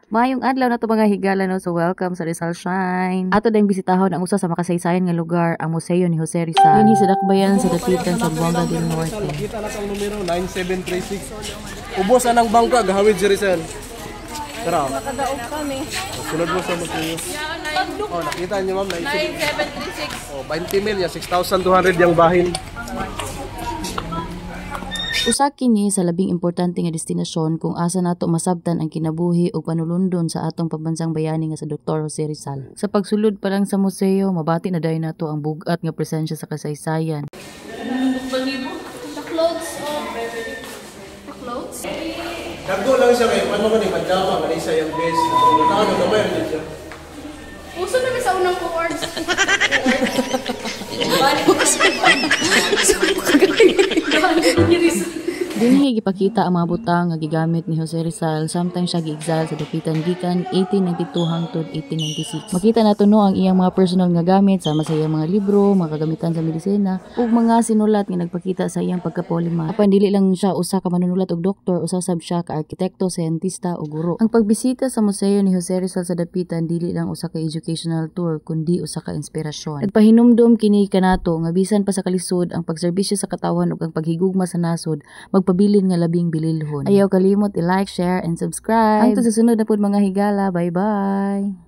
Mayong adlaw na to mga higala no, so welcome sa Rizal Shrine. Ato dayong bisitahon ang usa sa makasaysayan nga lugar, ang museo ni Jose Rizal. Dinhi sa dakbayan sa Dapitan sa Buanga del Norte. Nakita na kang numero 9736. Ubos anang bangka gahawid si Rizal. Tara. Nakadaog kami. Sunod mo sa museo. Oh, nakita niyo ma'am 9736. Oh, 20 mil ya 6,200 yang bahin. Usa kini sa labing importante nga destinasyon kung asa nato masabtan ang kinabuhi o panulundon sa atong pambansang bayani nga sa Dr. Jose Rizal. Sa pagsulod pa lang sa museo, mabati na dayon nato ang bugat nga presensya sa kasaysayan. The clothes of... The clothes? Dago lang siya kay paano man ni pajama kanisa yung base. Ano gamay rin siya. Puso na sa unang awards. Dinhi gipakita ang mga butang nga gigamit ni Jose Rizal samtang siya gi-exile sa Dapitan gikan 1892 hangtod 1896. Makita nato no ang iyang mga personal nga gamit sama sa iyang mga libro, mga kagamitan sa medisina ug mga sinulat nga nagpakita sa iyang pagkapolimath. Apan dili lang siya usa ka manunulat ug doktor, usa sab siya ka arkitekto, siyentista ug guro. Ang pagbisita sa museo ni Jose Rizal sa Dapitan dili lang usa ka educational tour kundi usa ka inspirasyon. Nagpahinumdom kini kanato nga bisan pa sa kalisod ang pagserbisyo sa katawan ug ang paghigugma sa nasod pabilin nga labing bililhon. Ayaw kalimot i-like, share, and subscribe. Hangtod sa sunod na pud mga higala. Bye-bye!